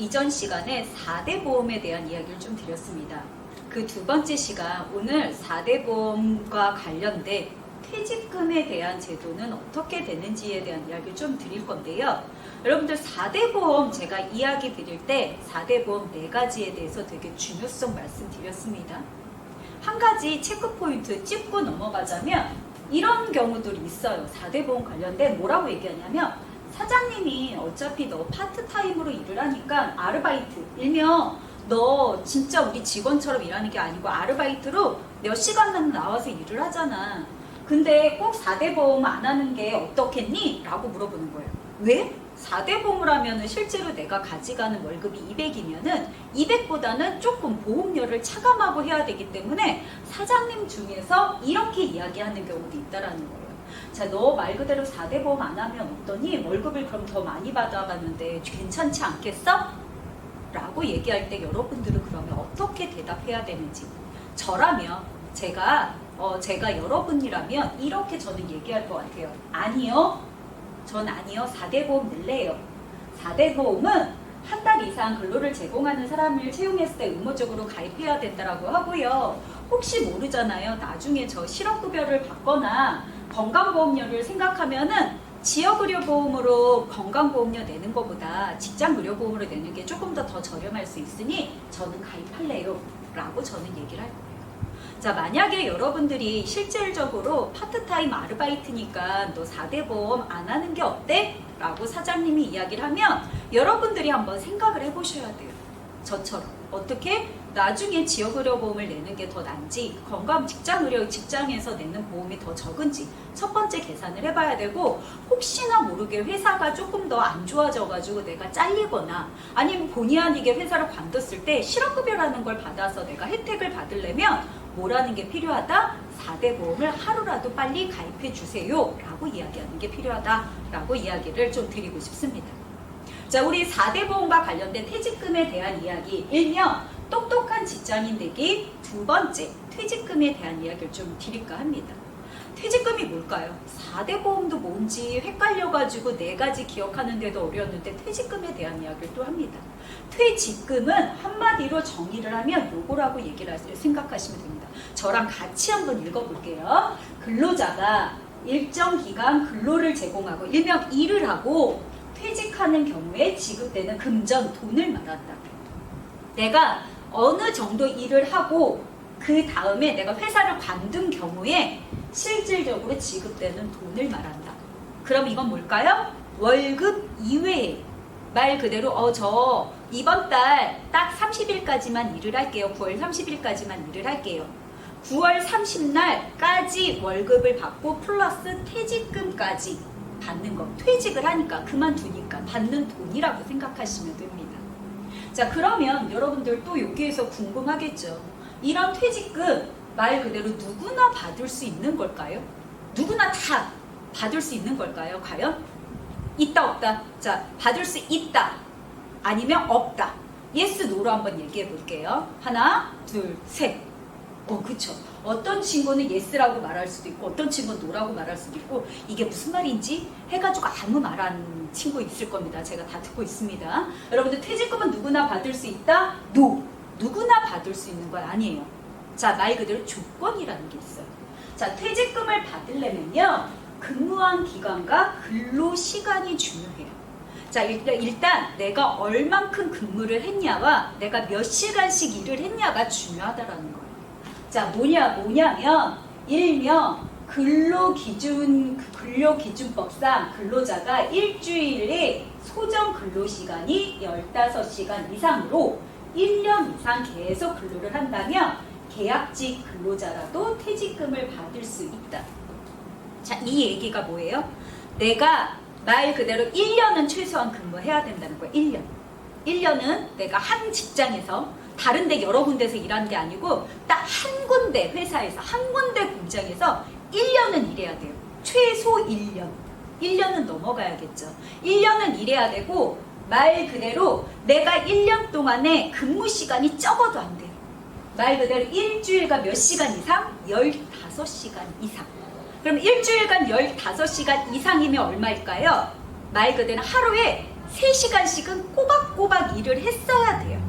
이전 시간에 4대 보험에 대한 이야기를 좀 드렸습니다. 그 두 번째 시간, 오늘 4대 보험과 관련된 퇴직금에 대한 제도는 어떻게 되는지에 대한 이야기를 좀 드릴 건데요. 여러분들 4대 보험 제가 이야기 드릴 때 4대 보험 4가지에 대해서 되게 중요성 말씀드렸습니다. 한 가지 체크포인트 짚고 넘어가자면 이런 경우들이 있어요. 4대 보험 관련된 뭐라고 얘기하냐면 사장님이 어차피 너 파트타임으로 일을 하니까 아르바이트, 일명 너 진짜 우리 직원처럼 일하는 게 아니고 아르바이트로 몇 시간만 나와서 일을 하잖아. 근데 꼭 4대 보험 안 하는 게 어떻겠니? 라고 물어보는 거예요. 왜? 4대 보험을 하면 실제로 내가 가져가는 월급이 200이면은 200보다는 조금 보험료를 차감하고 해야 되기 때문에 사장님 중에서 이렇게 이야기하는 경우도 있다라는 거예요. 자, 너 말 그대로 4대 보험 안 하면 어떠니? 월급을 그럼 더 많이 받아가는데 괜찮지 않겠어? 라고 얘기할 때 여러분들은 그러면 어떻게 대답해야 되는지, 저라면 제가 여러분이라면 이렇게 저는 얘기할 것 같아요. 아니요. 전 아니요. 4대 보험 낼래요. 4대 보험은 한 달 이상 근로를 제공하는 사람을 채용했을 때 의무적으로 가입해야 된다라고 하고요. 혹시 모르잖아요. 나중에 저 실업급여를 받거나 건강보험료를 생각하면은 지역의료보험으로 건강보험료 내는 것보다 직장의료보험으로 내는 게 조금 더 저렴할 수 있으니 저는 가입할래요. 라고 저는 얘기를 할 거예요. 자, 만약에 여러분들이 실질적으로 파트타임 아르바이트니까 너 4대 보험 안 하는 게 어때? 라고 사장님이 이야기를 하면 여러분들이 한번 생각을 해보셔야 돼요. 저처럼. 어떻게? 나중에 지역의료보험을 내는 게 더 난지, 직장에서 내는 보험이 더 적은지 첫 번째 계산을 해봐야 되고, 혹시나 모르게 회사가 조금 더 안 좋아져가지고 내가 잘리거나 아니면 본의 아니게 회사를 관뒀을 때 실업급여라는 걸 받아서 내가 혜택을 받으려면 뭐라는 게 필요하다? 4대 보험을 하루라도 빨리 가입해 주세요 라고 이야기하는 게 필요하다 라고 이야기를 좀 드리고 싶습니다. 자, 우리 4대 보험과 관련된 퇴직금에 대한 이야기, 일명 똑똑한 직장인 되기, 두 번째 퇴직금에 대한 이야기를 좀 드릴까 합니다. 퇴직금이 뭘까요? 4대 보험도 뭔지 헷갈려가지고 4가지 기억하는데도 어려웠는데 퇴직금에 대한 이야기를 또 합니다. 퇴직금은 한마디로 정의를 하면 요거라고 생각하시면 됩니다. 저랑 같이 한번 읽어볼게요. 근로자가 일정 기간 근로를 제공하고 일명 일을 하고 퇴직하는 경우에 지급되는 금전, 돈을 말한다. 내가 어느 정도 일을 하고 그 다음에 내가 회사를 관둔 경우에 실질적으로 지급되는 돈을 말한다. 그럼 이건 뭘까요? 월급 이외에, 말 그대로 저 이번 달 딱 30일까지만 일을 할게요. 9월 30일까지만 일을 할게요. 9월 30날까지 월급을 받고 플러스 퇴직금까지 받는 거. 퇴직을 하니까, 그만두니까 받는 돈이라고 생각하시면 됩니다. 자, 그러면 여러분들 또 여기에서 궁금하겠죠. 이런 퇴직금 말 그대로 누구나 받을 수 있는 걸까요? 누구나 다 받을 수 있는 걸까요? 과연? 있다 없다? 자, 받을 수 있다 아니면 없다. 예스 노로 한번 얘기해 볼게요. 하나 둘 셋. 그쵸. 어떤 친구는 예스라고 말할 수도 있고 어떤 친구는 노라고 말할 수도 있고, 이게 무슨 말인지 해가지고 아무 말 안 친구 있을 겁니다. 제가 다 듣고 있습니다. 여러분들 퇴직금은 누구나 받을 수 있다? 노. 누구나 받을 수 있는 건 아니에요. 자, 말 그대로 조건이라는 게 있어요. 자, 퇴직금을 받으려면요, 근무한 기간과 근로 시간이 중요해요. 자, 일단 내가 얼만큼 근무를 했냐와 내가 몇 시간씩 일을 했냐가 중요하다라는 거예요. 자, 뭐냐면 일명 근로기준법상 근로자가 일주일에 소정 근로시간이 15시간 이상으로 1년 이상 계속 근로를 한다면 계약직 근로자라도 퇴직금을 받을 수 있다. 자, 이 얘기가 뭐예요? 내가 말 그대로 1년은 최소한 근무해야 된다는 거예요. 1년. 1년은 내가 한 직장에서 다른 데 여러 군데서 일하는 게 아니고 딱 한 군데 회사에서, 한 군데 공장에서 1년은 일해야 돼요. 최소 1년. 1년은 넘어가야겠죠. 1년은 일해야 되고, 말 그대로 내가 1년 동안에 근무 시간이 적어도 안 돼요. 말 그대로 일주일간 몇 시간 이상? 15시간 이상. 그럼 일주일간 15시간 이상이면 얼마일까요? 말 그대로 하루에 3시간씩은 꼬박꼬박 일을 했어야 돼요.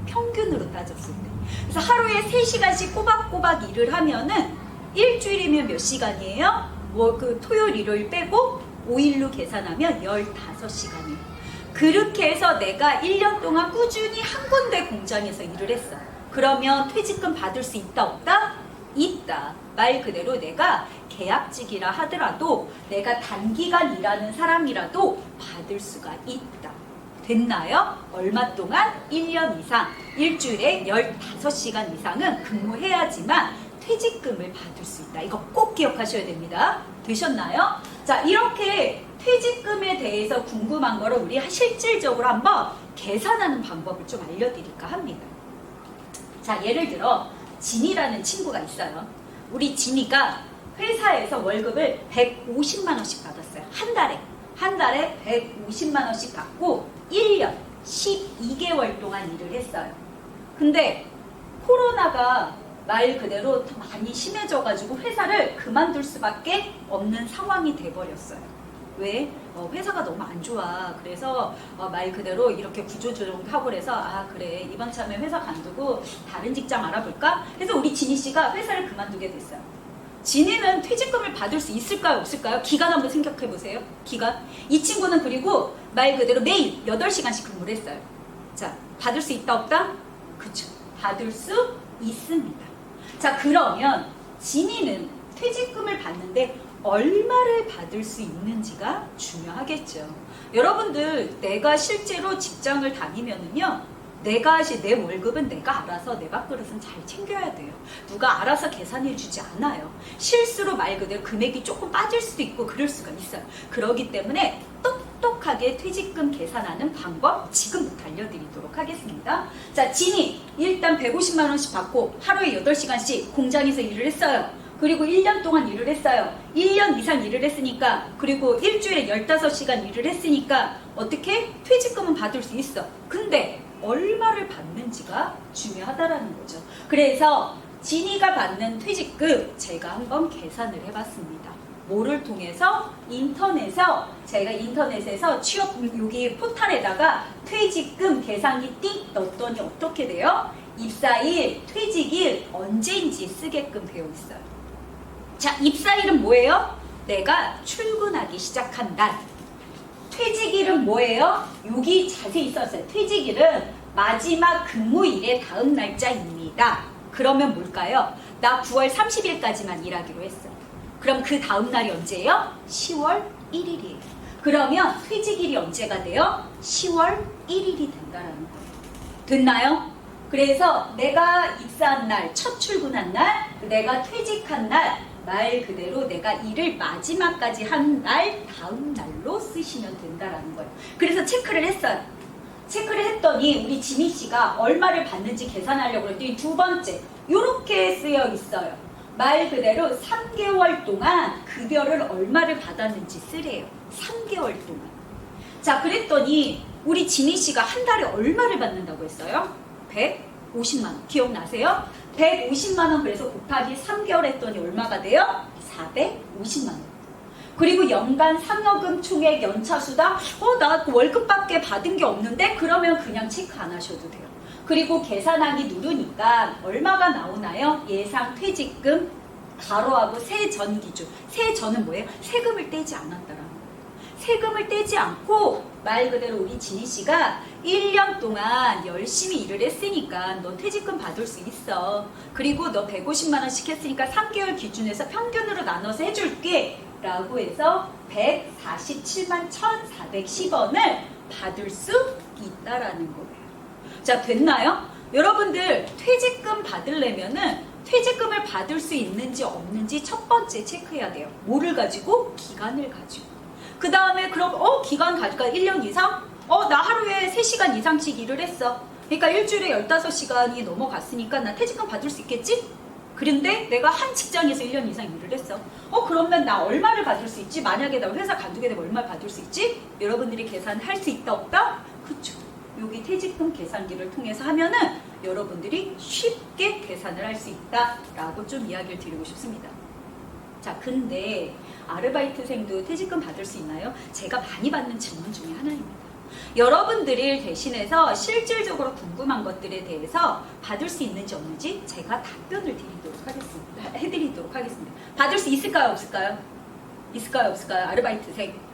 평균으로 따졌을 때. 그래서 하루에 3시간씩 꼬박꼬박 일을 하면은 일주일이면 몇 시간이에요? 뭐 그 토요일, 일요일 빼고 5일로 계산하면 15시간이에요. 그렇게 해서 내가 1년 동안 꾸준히 한 군데 공장에서 일을 했어. 그러면 퇴직금 받을 수 있다 없다? 있다. 말 그대로 내가 계약직이라 하더라도 내가 단기간 일하는 사람이라도 받을 수가 있다. 됐나요? 얼마 동안? 1년 이상, 일주일에 15시간 이상은 근무해야지만 퇴직금을 받을 수 있다. 이거 꼭 기억하셔야 됩니다. 되셨나요? 자, 이렇게 퇴직금에 대해서 궁금한 거를 우리 실질적으로 한번 계산하는 방법을 좀 알려드릴까 합니다. 자, 예를 들어 진이라는 친구가 있어요. 우리 진이가 회사에서 월급을 150만 원씩 받았어요. 한 달에 150만 원씩 받고 1년 12개월 동안 일을 했어요. 근데 코로나가 말 그대로 많이 심해져가지고 회사를 그만둘 수밖에 없는 상황이 돼버렸어요. 왜? 회사가 너무 안 좋아. 그래서 말 그대로 이렇게 구조조정하고 그래서 아 그래 이번 참에 회사 관두고 다른 직장 알아볼까? 그래서 우리 진희 씨가 회사를 그만두게 됐어요. 진희는 퇴직금을 받을 수 있을까요? 없을까요? 기간 한번 생각해 보세요. 기간. 이 친구는 그리고 말 그대로 매일 8시간씩 근무를 했어요. 자, 받을 수 있다 없다? 그쵸. 받을 수 있습니다. 자, 그러면 진희는 퇴직금을 받는데 얼마를 받을 수 있는지가 중요하겠죠. 여러분들 내가 실제로 직장을 다니면은요 내 월급은 내가 알아서 내 밥그릇은 잘 챙겨야 돼요. 누가 알아서 계산해 주지 않아요. 실수로 말 그대로 금액이 조금 빠질 수도 있고 그럴 수가 있어요. 그렇기 때문에 똑똑하게 퇴직금 계산하는 방법 지금부터 알려드리도록 하겠습니다. 자, 진이 일단 150만 원씩 받고 하루에 8시간씩 공장에서 일을 했어요. 그리고 1년 동안 일을 했어요. 1년 이상 일을 했으니까 그리고 일주일에 15시간 일을 했으니까 어떻게? 퇴직금은 받을 수 있어. 근데 얼마를 받는지가 중요하다라는 거죠. 그래서 진이가 받는 퇴직금 제가 한번 계산을 해봤습니다. 뭐를 통해서? 제가 인터넷에서 취업 여기 포탈에다가 퇴직금 계산기 띡 넣었더니 어떻게 돼요? 입사일, 퇴직일 언제인지 쓰게끔 되어 있어요. 자, 입사일은 뭐예요? 내가 출근하기 시작한 날. 퇴직일은 뭐예요? 여기 자세히 썼어요. 퇴직일은 마지막 근무일의 다음 날짜입니다. 그러면 뭘까요? 나 9월 30일까지만 일하기로 했어요. 그럼 그 다음 날이 언제예요? 10월 1일이에요. 그러면 퇴직일이 언제가 돼요? 10월 1일이 된다는 거예요. 됐나요? 그래서 내가 입사한 날, 첫 출근한 날, 내가 퇴직한 날, 말 그대로 내가 일을 마지막까지 한 날 다음 날로 쓰시면 된다라는 거예요. 그래서 체크를 했어요. 체크를 했더니 우리 지미 씨가 얼마를 받는지 계산하려고 했더니 두 번째 이렇게 쓰여 있어요. 말 그대로 3개월 동안 급여를 얼마를 받았는지 쓰래요. 3개월 동안. 자, 그랬더니 우리 지미 씨가 한 달에 얼마를 받는다고 했어요? 150만 원. 기억나세요? 150만 원 그래서 곱하기 3개월 했더니 얼마가 돼요? 450만 원. 그리고 연간 상여금 총액 연차수당 나 월급밖에 받은 게 없는데 그러면 그냥 체크 안 하셔도 돼요. 그리고 계산하기 누르니까 얼마가 나오나요? 예상 퇴직금 가로하고 세전 기준. 세전은 뭐예요? 세금을 떼지 않았다라는 거예요. 세금을 떼지 않고 말 그대로 우리 진희 씨가 1년 동안 열심히 일을 했으니까 너 퇴직금 받을 수 있어. 그리고 너 150만 원씩 했으니까 3개월 기준에서 평균으로 나눠서 해줄게 라고 해서 147만 1,410원을 받을 수 있다라는 거예요. 자, 됐나요? 여러분들 퇴직금 받으려면은 퇴직금을 받을 수 있는지 없는지 첫 번째 체크해야 돼요. 뭐를 가지고? 기간을 가지고. 그 다음에 그럼 기간 가지고 1년 이상? 나 하루에 3시간 이상씩 일을 했어. 그러니까 일주일에 15시간이 넘어갔으니까 나 퇴직금 받을 수 있겠지? 그런데 내가 한 직장에서 1년 이상 일을 했어. 그러면 나 얼마를 받을 수 있지? 만약에 나 회사 관두게 되면 얼마 받을 수 있지? 여러분들이 계산할 수 있다 없다? 그쵸. 여기 퇴직금 계산기를 통해서 하면은 여러분들이 쉽게 계산을 할 수 있다라고 좀 이야기를 드리고 싶습니다. 자, 근데 아르바이트생도 퇴직금 받을 수 있나요? 제가 많이 받는 질문 중에 하나입니다. 여러분들이 대신해서 실질적으로 궁금한 것들에 대해서 받을 수 있는지 없는지 제가 답변을 해드리도록 하겠습니다. 받을 수 있을까요? 없을까요? 있을까요? 없을까요? 아르바이트생.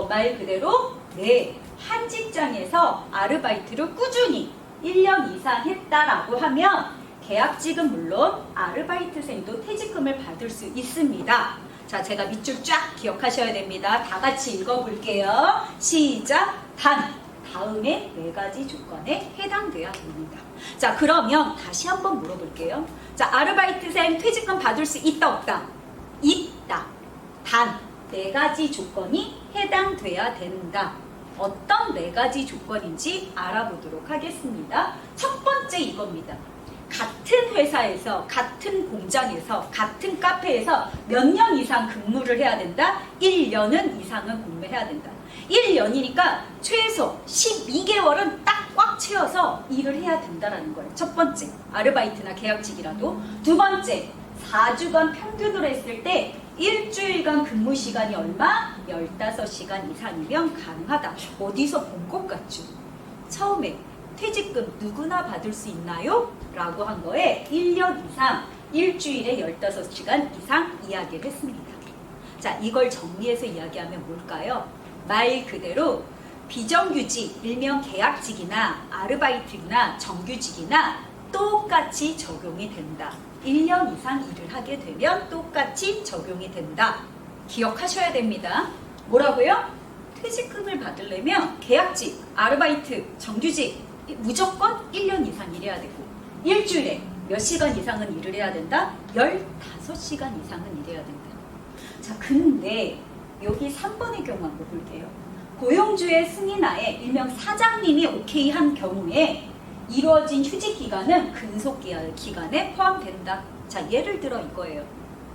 말 그대로 네, 한 직장에서 아르바이트를 꾸준히 1년 이상 했다라고 하면 계약직은 물론 아르바이트생도 퇴직금을 받을 수 있습니다. 자, 제가 밑줄 쫙 기억하셔야 됩니다. 다 같이 읽어볼게요. 시작! 다음에 4가지 조건에 해당돼야 됩니다. 자, 그러면 다시 한번 물어볼게요. 자, 아르바이트생 퇴직금 받을 수 있다, 없다? 있다. 단 4가지 조건이 해당돼야 된다. 어떤 4가지 조건인지 알아보도록 하겠습니다. 첫 번째 이겁니다. 같은 회사에서, 같은 공장에서, 같은 카페에서 몇 년 이상 근무를 해야 된다? 1년은 이상은 근무해야 된다. 1년이니까 최소 12개월은 딱 꽉 채워서 일을 해야 된다는 거예요. 첫 번째, 아르바이트나 계약직이라도. 두 번째, 4주간 평균으로 했을 때 일주일간 근무 시간이 얼마? 15시간 이상이면 가능하다. 어디서 본 것 같죠? 처음에 퇴직금 누구나 받을 수 있나요? 라고 한 거에 1년 이상, 일주일에 15시간 이상 이야기를 했습니다. 자, 이걸 정리해서 이야기하면 뭘까요? 말 그대로 비정규직, 일명 계약직이나 아르바이트나 정규직이나 똑같이 적용이 된다. 1년 이상 일을 하게 되면 똑같이 적용이 된다. 기억하셔야 됩니다. 뭐라고요? 퇴직금을 받으려면 계약직, 아르바이트, 정규직 무조건 1년 이상 일해야 되고 일주일에 몇 시간 이상은 일을 해야 된다? 15시간 이상은 일해야 된다. 자, 근데 여기 3번의 경우 한번 볼게요. 고용주의 승인하에 일명 사장님이 오케이 한 경우에 이루어진 휴직 기간은 근속 기간에 포함된다. 자, 예를 들어 이거예요.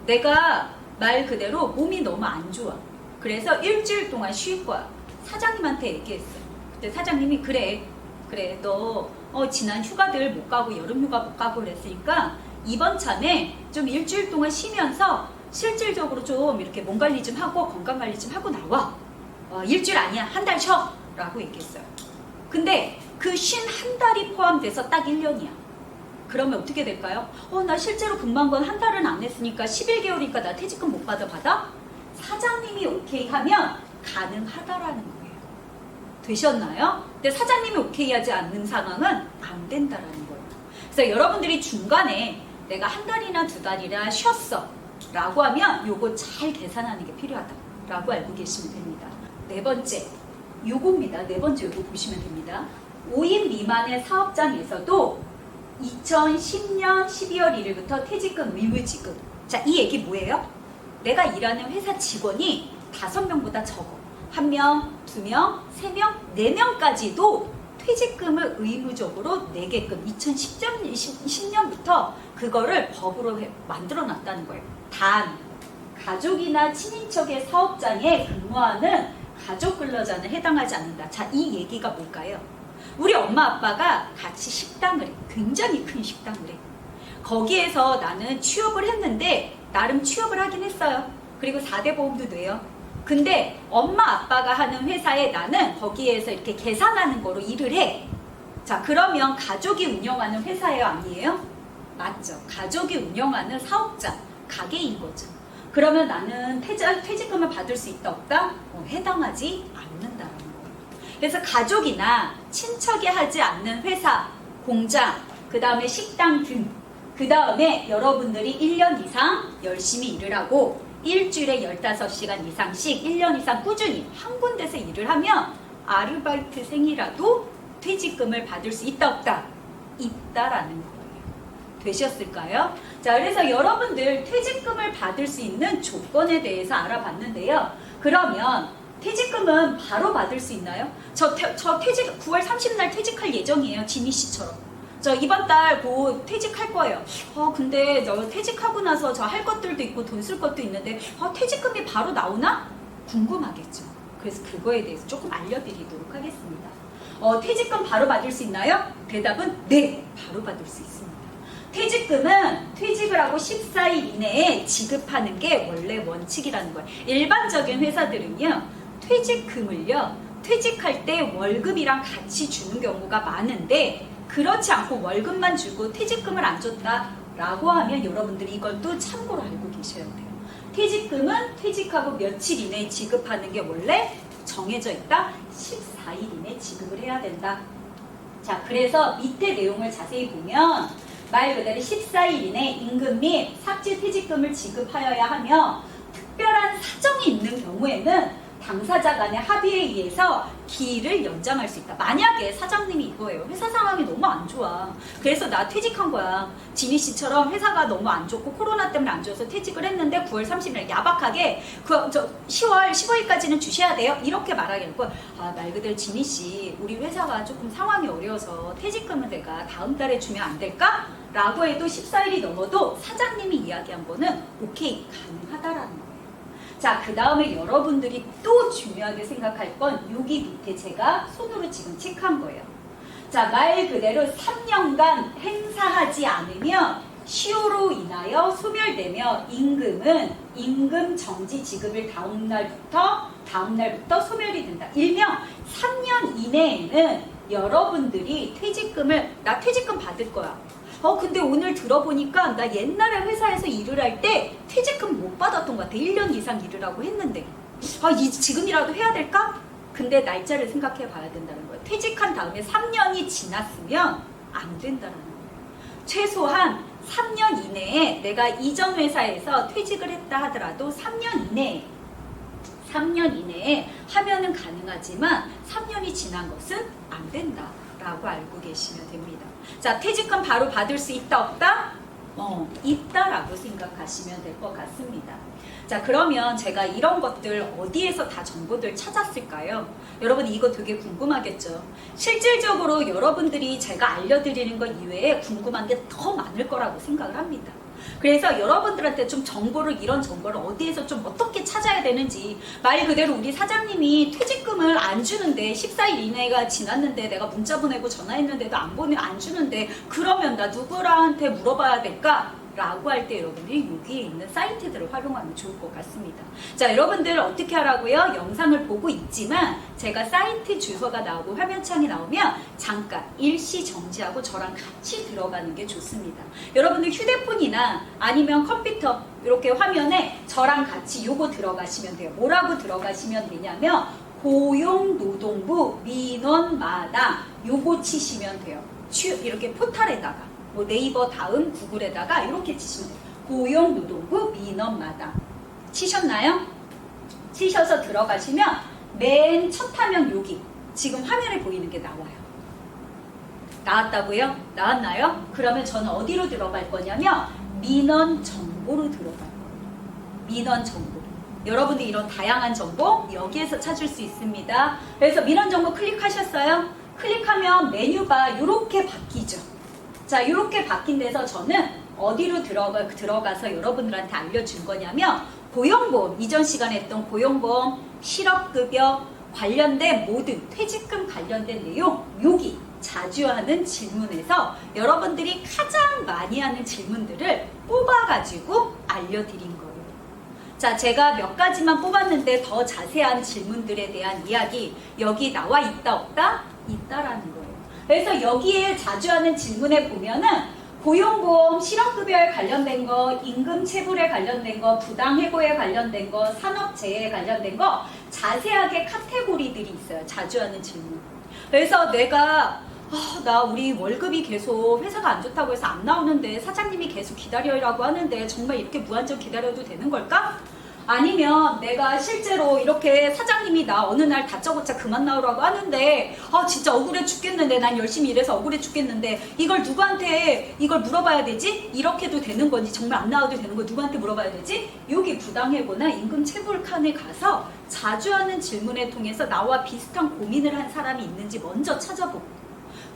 내가 말 그대로 몸이 너무 안 좋아. 그래서 일주일 동안 쉴 거야. 사장님한테 얘기했어. 그때 사장님이 그래 너 지난 휴가들 못 가고 여름 휴가 못 가고 그랬으니까 이번 참에 좀 일주일 동안 쉬면서 실질적으로 좀 이렇게 몸 관리 좀 하고 건강 관리 좀 하고 나와. 일주일 아니야, 한 달 쉬어 라고 얘기했어요. 근데 그 쉰 한 달이 포함돼서 딱 1년이야. 그러면 어떻게 될까요? 나 실제로 근무한 건 한 달은 안 했으니까 11개월이니까 나 퇴직금 못 받아? 사장님이 오케이 하면 가능하다라는 거예요. 되셨나요? 근데 사장님이 오케이 하지 않는 상황은 안 된다라는 거예요. 그래서 여러분들이 중간에 내가 한 달이나 2달이나 쉬었어 라고 하면 요거 잘 계산하는 게 필요하다 라고 알고 계시면 됩니다. 네 번째 요겁니다. 네 번째 요거 보시면 됩니다. 5인 미만의 사업장에서도 2010년 12월 1일부터 퇴직금 의무지급. 자, 이 얘기 뭐예요? 내가 일하는 회사 직원이 5명보다 적어. 1명, 2명, 3명, 4명까지도 퇴직금을 의무적으로 내게끔 2010년부터 그거를 법으로 만들어 놨다는 거예요. 단, 가족이나 친인척의 사업장에 근무하는 가족 근로자는 해당하지 않는다. 자, 이 얘기가 뭘까요? 우리 엄마 아빠가 같이 식당을 해. 굉장히 큰 식당을 해. 거기에서 나는 취업을 했는데 나름 취업을 하긴 했어요. 그리고 4대 보험도 내요. 근데 엄마 아빠가 하는 회사에 나는 거기에서 이렇게 계산하는 거로 일을 해. 자, 그러면 가족이 운영하는 회사예요, 아니에요? 맞죠. 가족이 운영하는 사업장, 가게인 거죠. 그러면 나는 퇴직금을 받을 수 있다, 없다? 해당하지 않는다라는 거예요. 그래서 가족이나 친척이 하지 않는 회사, 공장, 그 다음에 식당 등, 그 다음에 여러분들이 1년 이상 열심히 일을 하고 일주일에 15시간 이상씩 1년 이상 꾸준히 한 군데서 일을 하면 아르바이트생이라도 퇴직금을 받을 수 있다, 없다? 있다라는 거예요. 되셨을까요? 자, 그래서 여러분들 퇴직금을 받을 수 있는 조건에 대해서 알아봤는데요. 그러면 퇴직금은 바로 받을 수 있나요? 저 퇴직 9월 30날 퇴직할 예정이에요. 지니 씨처럼. 저 이번 달 곧 퇴직할 거예요. 근데 저 퇴직하고 나서 저 할 것들도 있고 돈 쓸 것도 있는데 퇴직금이 바로 나오나? 궁금하겠죠. 그래서 그거에 대해서 조금 알려드리도록 하겠습니다. 퇴직금 바로 받을 수 있나요? 대답은 네, 바로 받을 수 있습니다. 퇴직금은 퇴직을 하고 14일 이내에 지급하는 게 원래 원칙이라는 거예요. 일반적인 회사들은요, 퇴직금을요, 퇴직할 때 월급이랑 같이 주는 경우가 많은데 그렇지 않고 월급만 주고 퇴직금을 안 줬다라고 하면 여러분들이 이걸 또 참고로 알고 계셔야 돼요. 퇴직금은 퇴직하고 며칠 이내에 지급하는 게 원래 정해져 있다. 14일 이내 지급을 해야 된다. 자, 그래서 밑에 내용을 자세히 보면 말 그대로 14일 이내 임금 및 삭제 퇴직금을 지급하여야 하며 특별한 사정이 있는 경우에는 당사자 간의 합의에 의해서 기일을 연장할 수 있다. 만약에 사장님이 이거예요. 회사 상황이 너무 안 좋아. 그래서 나 퇴직한 거야. 지니 씨처럼 회사가 너무 안 좋고 코로나 때문에 안 좋아서 퇴직을 했는데 9월 30일 야박하게 10월 15일까지는 주셔야 돼요. 이렇게 말하겠고 말 그대로 지니 씨 우리 회사가 조금 상황이 어려워서 퇴직금을 내가 다음 달에 주면 안 될까? 라고 해도 14일이 넘어도 사장님이 이야기한 거는 오케이 가능하다라는 거예요. 자, 그 다음에 여러분들이 또 중요하게 생각할 건 여기 밑에 제가 손으로 지금 체크한 거예요. 자, 말 그대로 3년간 행사하지 않으면 시효로 인하여 소멸되며 임금은 임금 정지 지급을 다음 날부터 소멸이 된다. 일명 3년 이내에는 여러분들이 나 퇴직금 받을 거야. 근데 오늘 들어보니까 나 옛날에 회사에서 일을 할 때 퇴직금 못 받았던 것 같아. 1년 이상 일을 하고 했는데. 지금이라도 해야 될까? 근데 날짜를 생각해 봐야 된다는 거예요. 퇴직한 다음에 3년이 지났으면 안 된다는 거예요. 최소한 3년 이내에 내가 이전 회사에서 퇴직을 했다 하더라도 3년 이내에 하면은 가능하지만 3년이 지난 것은 안 된다. 라고 알고 계시면 됩니다. 자, 퇴직금 바로 받을 수 있다 없다? 있다라고 생각하시면 될 것 같습니다. 자, 그러면 제가 이런 것들 어디에서 다 정보들 찾았을까요? 여러분 이거 되게 궁금하겠죠? 실질적으로 여러분들이 제가 알려드리는 것 이외에 궁금한 게 더 많을 거라고 생각을 합니다. 그래서 여러분들한테 좀 이런 정보를 어디에서 좀 어떻게 찾아야 되는지, 말 그대로 우리 사장님이 퇴직금을 안 주는데 14일 이내가 지났는데 내가 문자 보내고 전화했는데도 안 주는데 그러면 나 누구한테 물어봐야 될까? 라고 할 때 여러분들이 여기에 있는 사이트들을 활용하면 좋을 것 같습니다. 자, 여러분들 어떻게 하라고요? 영상을 보고 있지만 제가 사이트 주소가 나오고 화면창이 나오면 잠깐 일시 정지하고 저랑 같이 들어가는 게 좋습니다. 여러분들 휴대폰이나 아니면 컴퓨터 이렇게 화면에 저랑 같이 요거 들어가시면 돼요. 뭐라고 들어가시면 되냐면 고용노동부 민원마당 요거 치시면 돼요. 이렇게 포털에다가 뭐 네이버 다음 구글에다가 이렇게 치시면 돼요. 고용노동부 민원마당 치셨나요? 치셔서 들어가시면 맨 첫 화면 여기 지금 화면에 보이는 게 나와요. 나왔다고요? 나왔나요? 그러면 저는 어디로 들어갈 거냐면 민원 정보로 들어갈 거예요. 민원 정보. 여러분들 이런 다양한 정보 여기에서 찾을 수 있습니다. 그래서 민원 정보 클릭하셨어요? 클릭하면 메뉴가 이렇게 바뀌죠. 자, 이렇게 바뀐 데서 저는 어디로 들어가서 여러분들한테 알려준 거냐면 고용보험, 이전 시간에 했던 고용보험, 실업급여 관련된 모든 퇴직금 관련된 내용 여기 자주 하는 질문에서 여러분들이 가장 많이 하는 질문들을 뽑아가지고 알려드린 거예요. 자, 제가 몇 가지만 뽑았는데 더 자세한 질문들에 대한 이야기 여기 나와 있다 없다? 있다라는 거예요. 그래서 여기에 자주 하는 질문에 보면은 고용보험, 실업급여에 관련된 거, 임금체불에 관련된 거, 부당해고에 관련된 거, 산업재해에 관련된 거 자세하게 카테고리들이 있어요. 자주 하는 질문. 그래서 내가 나 우리 월급이 계속 회사가 안 좋다고 해서 안 나오는데 사장님이 계속 기다려라고 하는데 정말 이렇게 무한정 기다려도 되는 걸까? 아니면 내가 실제로 이렇게 사장님이 나 어느 날 다짜고짜 그만 나오라고 하는데 진짜 억울해 죽겠는데 난 열심히 일해서 억울해 죽겠는데 이걸 누구한테 이걸 물어봐야 되지? 이렇게도 되는 건지 정말 안 나와도 되는 거 누구한테 물어봐야 되지? 여기 부당해고나 임금체불 칸에 가서 자주 하는 질문을 통해서 나와 비슷한 고민을 한 사람이 있는지 먼저 찾아보고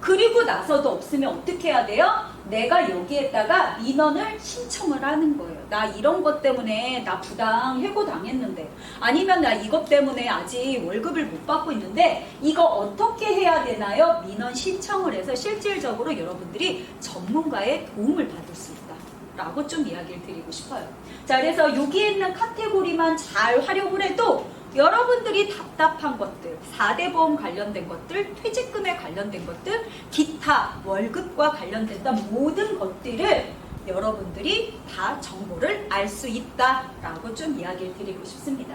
그리고 나서도 없으면 어떻게 해야 돼요? 내가 여기에다가 민원을 신청을 하는 거예요. 나 이런 것 때문에 나 부당 해고 당했는데 아니면 나 이것 때문에 아직 월급을 못 받고 있는데 이거 어떻게 해야 되나요? 민원 신청을 해서 실질적으로 여러분들이 전문가의 도움을 받을 수 있다 라고 좀 이야기를 드리고 싶어요. 자, 그래서 여기에 있는 카테고리만 잘 활용을 해도 여러분들이 답답한 것들, 4대 보험 관련된 것들, 퇴직금에 관련된 것들, 기타 월급과 관련된 모든 것들을 여러분들이 다 정보를 알 수 있다라고 좀 이야기를 드리고 싶습니다.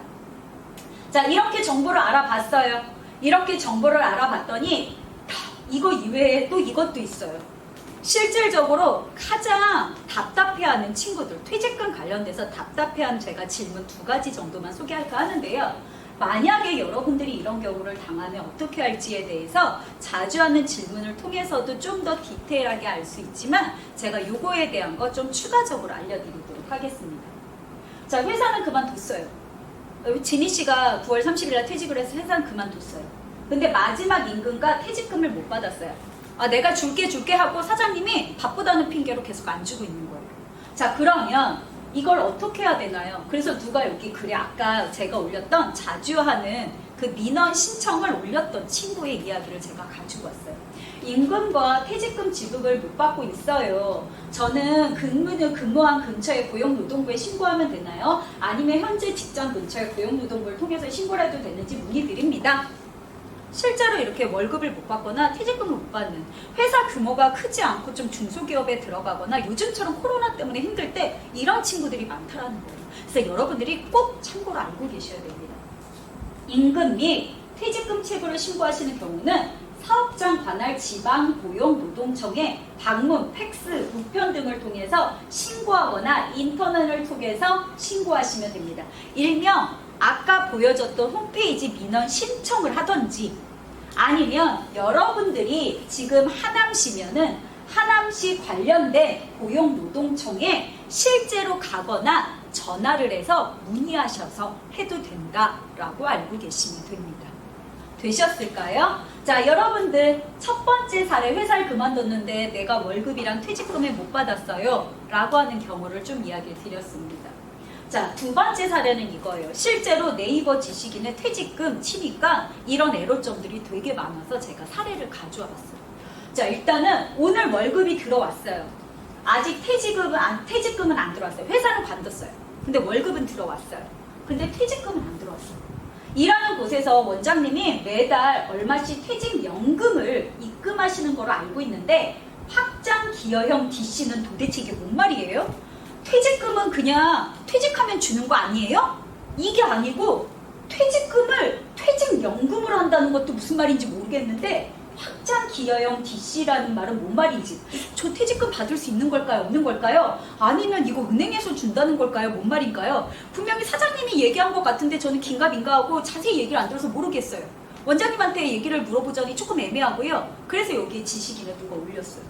자, 이렇게 정보를 알아봤어요. 이렇게 정보를 알아봤더니 이거 이외에 또 이것도 있어요. 실질적으로 가장 답답해하는 친구들, 퇴직금 관련돼서 답답해하는 제가 질문 2가지 정도만 소개할까 하는데요. 만약에 여러분들이 이런 경우를 당하면 어떻게 할지에 대해서 자주 하는 질문을 통해서도 좀 더 디테일하게 알 수 있지만 제가 요거에 대한 거 좀 추가적으로 알려드리도록 하겠습니다. 자, 회사는 그만뒀어요. 지니 씨가 9월 30일 날 퇴직을 해서 회사는 그만뒀어요. 근데 마지막 임금과 퇴직금을 못 받았어요. 아, 내가 줄게 하고 사장님이 바쁘다는 핑계로 계속 안 주고 있는 거예요. 자, 그러면 이걸 어떻게 해야 되나요? 그래서 누가 여기 글에 아까 제가 올렸던 자주 하는 그 민원 신청을 올렸던 친구의 이야기를 제가 가지고 왔어요. 임금과 퇴직금 지급을 못 받고 있어요. 저는 근무한 근처에 고용노동부에 신고하면 되나요? 아니면 현재 직장 근처에 고용노동부를 통해서 신고를 해도 되는지 문의드립니다. 실제로 이렇게 월급을 못 받거나 퇴직금을 못 받는 회사 규모가 크지 않고 좀 중소기업에 들어가거나 요즘처럼 코로나 때문에 힘들 때 이런 친구들이 많다라는 거예요. 그래서 여러분들이 꼭 참고로 알고 계셔야 됩니다. 임금 및 퇴직금 체불을 신고하시는 경우는 사업장 관할 지방고용노동청에 방문, 팩스, 우편 등을 통해서 신고하거나 인터넷을 통해서 신고하시면 됩니다. 일명 아까 보여줬던 홈페이지 민원 신청을 하던지 아니면 여러분들이 지금 하남시면은 하남시 관련된 고용노동청에 실제로 가거나 전화를 해서 문의하셔서 해도 된다라고 알고 계시면 됩니다. 되셨을까요? 자, 여러분들 첫 번째 사례, 회사를 그만뒀는데 내가 월급이랑 퇴직금을 못 받았어요 라고 하는 경우를 좀 이야기를 드렸습니다. 자, 2번째 사례는 이거예요. 실제로 네이버 지식인의 퇴직금 치니까 이런 애로점들이 되게 많아서 제가 사례를 가져와 봤어요. 자, 일단은 오늘 월급이 들어왔어요. 아직 퇴직금은 안 들어왔어요. 회사는 관뒀어요. 근데 월급은 들어왔어요. 근데 퇴직금은 안 들어왔어요. 일하는 곳에서 원장님이 매달 얼마씩 퇴직연금을 입금하시는 걸로 알고 있는데 확장 기여형 DC는 도대체 이게 뭔 말이에요? 퇴직금은 그냥 퇴직하면 주는 거 아니에요? 이게 아니고 퇴직금을 퇴직연금으로 한다는 것도 무슨 말인지 모르겠는데 확장 기여형 DC라는 말은 뭔 말인지, 저 퇴직금 받을 수 있는 걸까요? 없는 걸까요? 아니면 이거 은행에서 준다는 걸까요? 뭔 말인가요? 분명히 사장님이 얘기한 것 같은데 저는 긴가민가하고 자세히 얘기를 안 들어서 모르겠어요. 원장님한테 얘기를 물어보자니 조금 애매하고요. 그래서 여기에 지식인에 누가 올렸어요.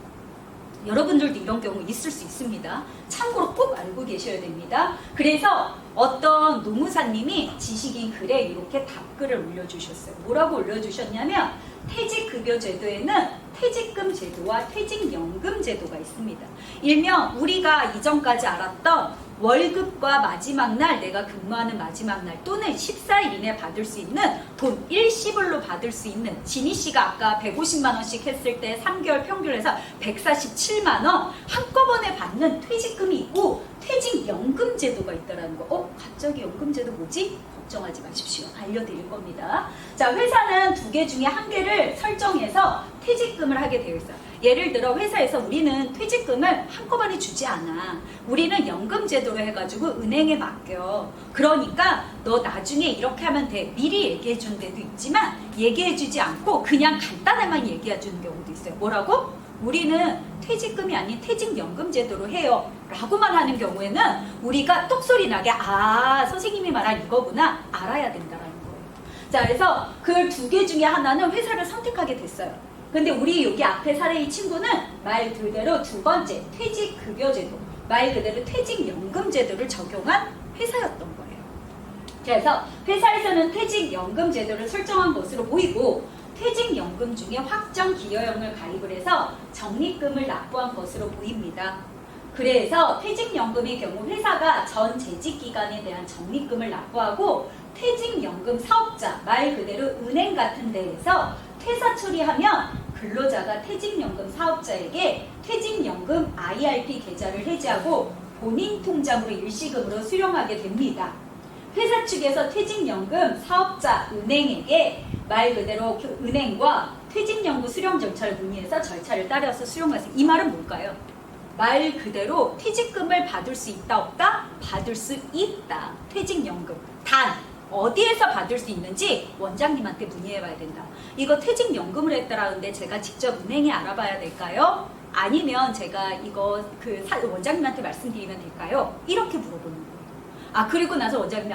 여러분들도 이런 경우 있을 수 있습니다. 참고로 꼭 알고 계셔야 됩니다. 그래서 어떤 노무사님이 지식인 글에 이렇게 답글을 올려주셨어요. 뭐라고 올려주셨냐면 퇴직급여 제도에는 퇴직금 제도와 퇴직연금 제도가 있습니다. 일명 우리가 이전까지 알았던 월급과 마지막 날, 내가 근무하는 마지막 날 또는 14일 이내 받을 수 있는 돈 일시불로 받을 수 있는, 지니 씨가 아까 150만 원씩 했을 때 3개월 평균해서 147만 원 한꺼번에 받는 퇴직금이 있고 퇴직연금 제도가 있다라는 거. 갑자기 연금 제도 뭐지? 걱정하지 마십시오. 알려드릴 겁니다. 자, 회사는 2개 중에 1개를 설정해서 퇴직금을 하게 되어 있어요. 예를 들어 회사에서 우리는 퇴직금을 한꺼번에 주지 않아. 우리는 연금 제도로 해가지고 은행에 맡겨. 그러니까 너 나중에 이렇게 하면 돼. 미리 얘기해 준 데도 있지만 얘기해 주지 않고 그냥 간단하게만 얘기해 주는 경우도 있어요. 뭐라고? 우리는 퇴직금이 아닌 퇴직연금 제도로 해요 라고만 하는 경우에는 우리가 똑소리 나게 선생님이 말한 이거구나 알아야 된다는 거예요. 자, 그래서 그 2개 중에 하나는 회사를 선택하게 됐어요. 근데 우리 여기 앞에 사례의 친구는 말 그대로 2번째 퇴직급여 제도, 말 그대로 퇴직연금 제도를 적용한 회사였던 거예요. 그래서 회사에서는 퇴직연금 제도를 설정한 것으로 보이고 퇴직연금 중에 확정 기여형을 가입을 해서 적립금을 납부한 것으로 보입니다. 그래서 퇴직연금의 경우 회사가 전 재직기간에 대한 적립금을 납부하고 퇴직연금 사업자, 말 그대로 은행 같은 데에서 퇴사 처리하면 근로자가 퇴직연금 사업자에게 퇴직연금 IRP 계좌를 해지하고 본인 통장으로 일시금으로 수령하게 됩니다. 회사 측에서 퇴직연금 사업자 은행에게 말 그대로 그 은행과 퇴직연금 수령 절차를 문의해서 절차를 따라서 수령하세요. 이 말은 뭘까요? 말 그대로 퇴직금을 받을 수 있다 없다? 받을 수 있다. 퇴직연금. 단 어디에서 받을 수 있는지 원장님한테 문의해봐야 된다. 이거 퇴직연금을 했더라는데 제가 직접 은행에 알아봐야 될까요? 아니면 제가 이거 원장님한테 말씀드리면 될까요? 이렇게 물어보는 거예요. 아, 그리고 나서 원장님이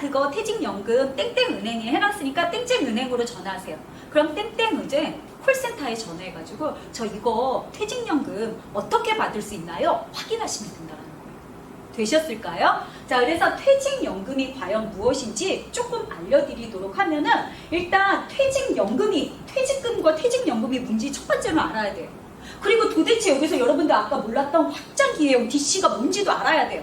그거 퇴직연금 땡땡은행에 해놨으니까 땡땡은행으로 전화하세요. 그럼 땡땡은행 콜센터에 전화해가지고 저 이거 퇴직연금 어떻게 받을 수 있나요? 확인하시면 된다는 거예요. 되셨을까요? 자, 그래서 퇴직연금이 과연 무엇인지 조금 알려드리도록 하면은 일단 퇴직금과 퇴직연금이 뭔지 첫 번째로 알아야 돼요. 그리고 도대체 여기서 여러분들 아까 몰랐던 확장기회용 DC가 뭔지도 알아야 돼요.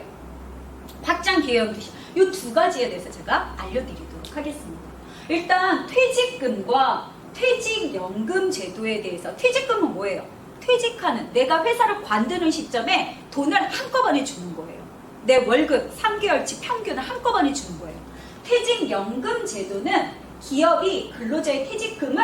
확장기회용 DC. 이 두 가지에 대해서 제가 알려드리도록 하겠습니다. 일단 퇴직금과 퇴직연금 제도에 대해서 퇴직금은 뭐예요? 퇴직하는 내가 회사를 관두는 시점에 돈을 한꺼번에 주는 거예요. 내 월급 3개월치 평균을 한꺼번에 주는 거예요. 퇴직연금 제도는 기업이 근로자의 퇴직금을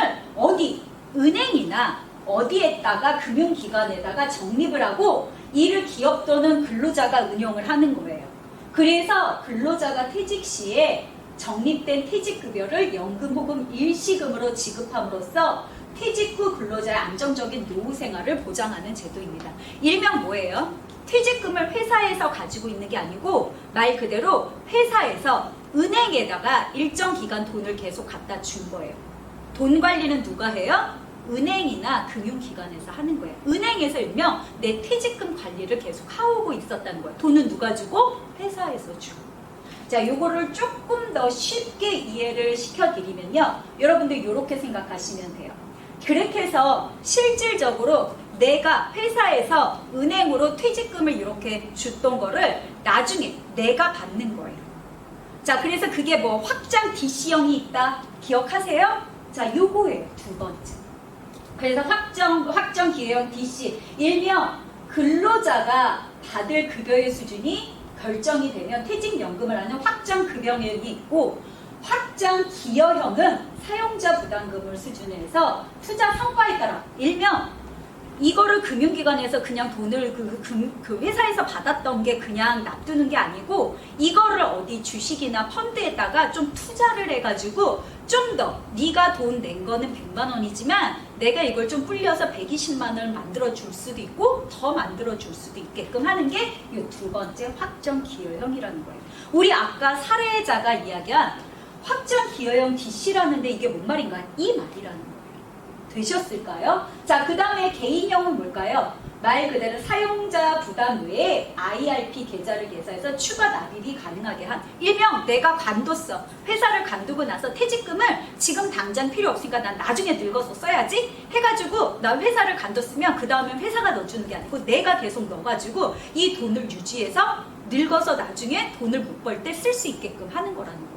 은행이나 어디에다가 금융기관에다가 적립을 하고 이를 기업 또는 근로자가 운용을 하는 거예요. 그래서 근로자가 퇴직 시에 적립된 퇴직급여를 연금 혹은 일시금으로 지급함으로써 퇴직 후 근로자의 안정적인 노후 생활을 보장하는 제도입니다. 일명 뭐예요? 퇴직금을 회사에서 가지고 있는 게 아니고 말 그대로 회사에서 은행에다가 일정 기간 돈을 계속 갖다 준 거예요. 돈 관리는 누가 해요? 은행이나 금융기관에서 하는 거예요. 은행에서 일명 내 퇴직금 관리를 계속 하고 있었다는 거예요. 돈은 누가 주고? 회사에서 주고. 자, 요거를 조금 더 쉽게 이해를 시켜드리면요. 여러분들 이렇게 생각하시면 돼요. 그렇게 해서 실질적으로 내가 회사에서 은행으로 퇴직금을 이렇게 줬던 거를 나중에 내가 받는 거예요. 자, 그래서 그게 뭐 확장 DC형이 있다. 기억하세요? 자, 요거예요. 두 번째. 그래서 확정 기회형 DC, 일명 근로자가 받을 급여의 수준이 결정이 되면 퇴직연금을 하는 확정 급여형이 있고, 확정 기여형은 사용자 부담금을 수준에서 투자 성과에 따라, 일명 이거를 금융기관에서 그냥 돈을 그 회사에서 받았던 게 그냥 놔두는 게 아니고 이거를 어디 주식이나 펀드에다가 좀 투자를 해가지고 좀 더 네가 돈 낸 거는 100만 원이지만 내가 이걸 좀 불려서 120만 원을 만들어 줄 수도 있고 더 만들어 줄 수도 있게끔 하는 게 이 두 번째 확정 기여형이라는 거예요. 우리 아까 사례자가 이야기한 확정 기여형 DC라는데 이게 뭔 말인가? 이 말이라는 거예요. 되셨을까요? 자, 그 다음에 개인형은 뭘까요? 말 그대로 사용자 부담 외에 IRP 계좌를 개설해서 추가 납입이 가능하게 한, 일명 내가 관뒀어. 회사를 관두고 나서 퇴직금을 지금 당장 필요 없으니까 난 나중에 늙어서 써야지 해가지고 나 회사를 관뒀으면 그 다음에 회사가 넣어주는 게 아니고 내가 계속 넣어가지고 이 돈을 유지해서 늙어서 나중에 돈을 못 벌 때 쓸 수 있게끔 하는 거라는 거예요.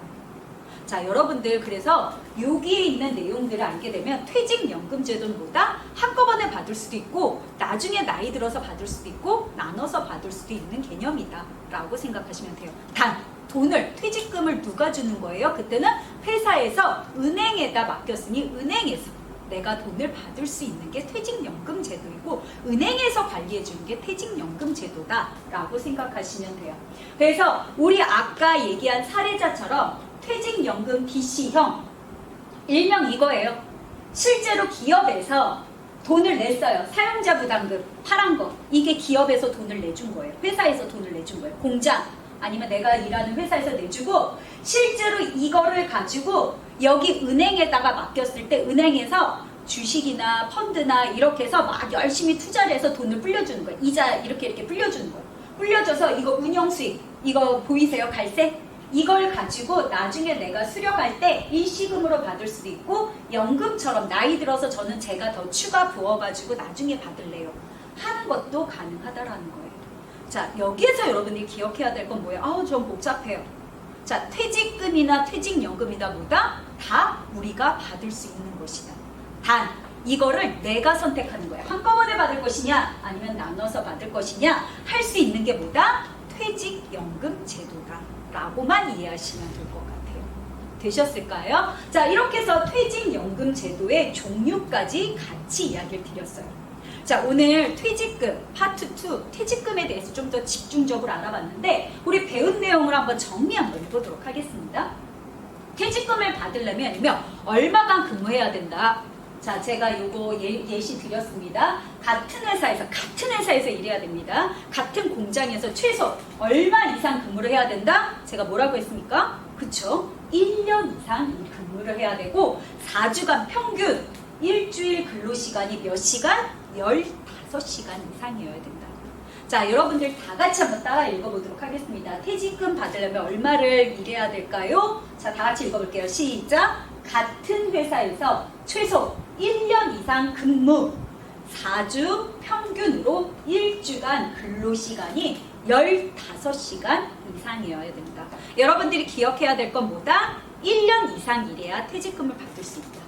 자, 여러분들 그래서 여기에 있는 내용들을 알게 되면 퇴직연금 제도는 뭐다? 한꺼번에 받을 수도 있고 나중에 나이 들어서 받을 수도 있고 나눠서 받을 수도 있는 개념이다 라고 생각하시면 돼요. 단 돈을 퇴직금을 누가 주는 거예요? 그때는 회사에서 은행에다 맡겼으니 은행에서 내가 돈을 받을 수 있는 게 퇴직연금 제도이고 은행에서 관리해 주는 게 퇴직연금 제도다 라고 생각하시면 돼요. 그래서 우리 아까 얘기한 사례자처럼 퇴직연금 DC형, 일명 이거예요. 실제로 기업에서 돈을 냈어요. 사용자 부담금, 파란 거. 이게 기업에서 돈을 내준 거예요. 회사에서 돈을 내준 거예요. 공장, 아니면 내가 일하는 회사에서 내주고, 실제로 이거를 가지고 여기 은행에다가 맡겼을 때 은행에서 주식이나 펀드나 이렇게 해서 막 열심히 투자를 해서 돈을 불려주는 거예요. 이자 이렇게 불려주는 거예요. 불려줘서 이거 운영수익, 이거 보이세요? 갈색? 이걸 가지고 나중에 내가 수령할 때 일시금으로 받을 수도 있고 연금처럼 나이 들어서 저는 제가 더 추가 부어가지고 나중에 받을래요 하는 것도 가능하다라는 거예요. 자, 여기에서 여러분들이 기억해야 될 건 뭐예요? 좀 복잡해요. 자, 퇴직금이나 퇴직연금이다 뭐다? 다 우리가 받을 수 있는 것이다. 단 이거를 내가 선택하는 거예요. 한꺼번에 받을 것이냐 아니면 나눠서 받을 것이냐 할 수 있는 게 뭐다? 퇴직연금. 퇴직연금 제도다 라고만 이해하시면 될 것 같아요. 되셨을까요? 자, 이렇게 해서 퇴직연금 제도의 종류까지 같이 이야기를 드렸어요. 자, 오늘 퇴직금 파트 2 퇴직금에 대해서 좀 더 집중적으로 알아봤는데 우리 배운 내용을 한번 정리 한번 해보도록 하겠습니다. 퇴직금을 받으려면 얼마간 근무해야 된다. 자, 제가 요거 예시 드렸습니다. 같은 회사에서 일해야 됩니다. 같은 공장에서 최소 얼마 이상 근무를 해야 된다? 제가 뭐라고 했습니까? 그쵸? 1년 이상 근무를 해야 되고 4주간 평균 일주일 근로시간이 몇 시간? 15시간 이상이어야 된다. 자, 여러분들 다 같이 한번 따라 읽어보도록 하겠습니다. 퇴직금 받으려면 얼마를 일해야 될까요? 자, 다 같이 읽어볼게요. 시작! 같은 회사에서 최소 1년 이상 근무 4주 평균으로 1주간 근로시간이 15시간 이상이어야 된다. 여러분들이 기억해야 될 건 뭐다? 1년 이상 일해야 퇴직금을 받을 수 있다.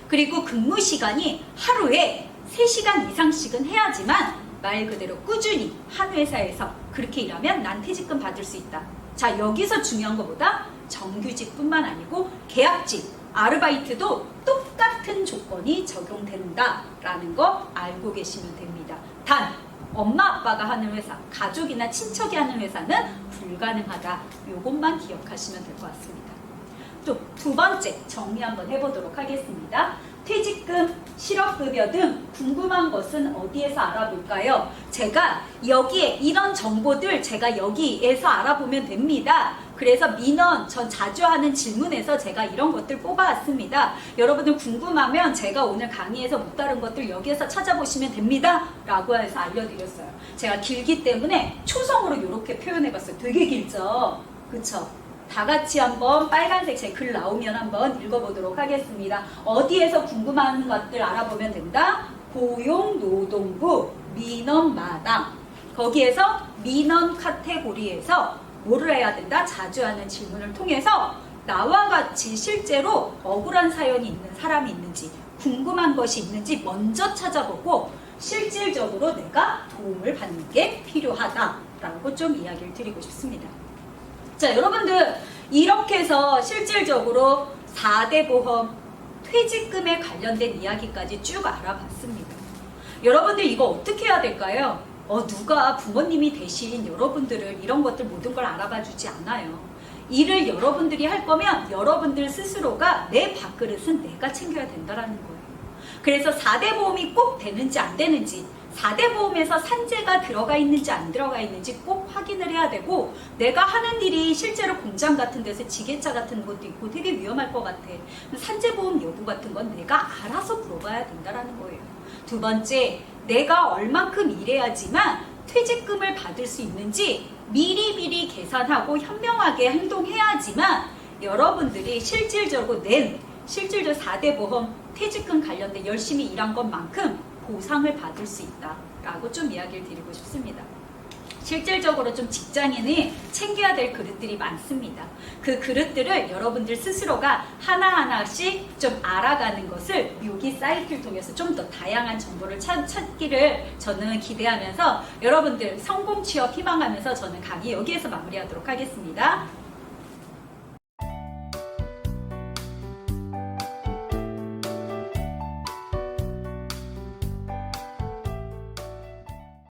그리고 근무 시간이 하루에 3시간 이상씩은 해야지만 말 그대로 꾸준히 한 회사에서 그렇게 일하면 난 퇴직금 받을 수 있다. 자, 여기서 중요한 것보다 정규직뿐만 아니고 계약직, 아르바이트도 똑같은 조건이 적용된다라는 거 알고 계시면 됩니다. 단 엄마 아빠가 하는 회사, 가족이나 친척이 하는 회사는 불가능하다. 요것만 기억하시면 될 것 같습니다. 또 두 번째 정리 한번 해보도록 하겠습니다. 퇴직금, 실업급여 등 궁금한 것은 어디에서 알아볼까요? 제가 여기에 이런 정보들 제가 여기에서 알아보면 됩니다. 그래서 민원, 전 자주 하는 질문에서 제가 이런 것들 뽑아왔습니다. 여러분들 궁금하면 제가 오늘 강의에서 못 다룬 것들 여기에서 찾아보시면 됩니다. 라고 해서 알려드렸어요. 제가 길기 때문에 초성으로 이렇게 표현해봤어요. 되게 길죠? 그쵸? 다 같이 한번 빨간색 제 글 나오면 한번 읽어보도록 하겠습니다. 어디에서 궁금한 것들 알아보면 된다? 고용노동부 민원마당. 거기에서 민원 카테고리에서 뭐를 해야 된다? 자주 하는 질문을 통해서 나와 같이 실제로 억울한 사연이 있는 사람이 있는지 궁금한 것이 있는지 먼저 찾아보고 실질적으로 내가 도움을 받는 게 필요하다라고 좀 이야기를 드리고 싶습니다. 자, 여러분들 이렇게 해서 실질적으로 4대 보험 퇴직금에 관련된 이야기까지 쭉 알아봤습니다. 여러분들 이거 어떻게 해야 될까요? 누가 부모님이 대신 여러분들을 이런 것들 모든 걸 알아봐 주지 않아요. 일을 여러분들이 할 거면 여러분들 스스로가 내 밥그릇은 내가 챙겨야 된다는 거예요. 그래서 4대 보험이 꼭 되는지 안 되는지 4대 보험에서 산재가 들어가 있는지 안 들어가 있는지 꼭 확인을 해야 되고 내가 하는 일이 실제로 공장 같은 데서 지게차 같은 것도 있고 되게 위험할 것 같아. 산재보험 여부 같은 건 내가 알아서 물어봐야 된다는 거예요. 두 번째, 내가 얼만큼 일해야지만 퇴직금을 받을 수 있는지 미리미리 계산하고 현명하게 행동해야지만 여러분들이 실질적으로 4대 보험 퇴직금 관련된 열심히 일한 것만큼 보상을 받을 수 있다라고 좀 이야기를 드리고 싶습니다. 실질적으로 좀 직장인이 챙겨야 될 그릇들이 많습니다. 그 그릇들을 여러분들 스스로가 하나하나씩 좀 알아가는 것을 여기 사이트를 통해서 좀 더 다양한 정보를 찾기를 저는 기대하면서 여러분들 성공 취업 희망하면서 저는 강의 여기에서 마무리하도록 하겠습니다.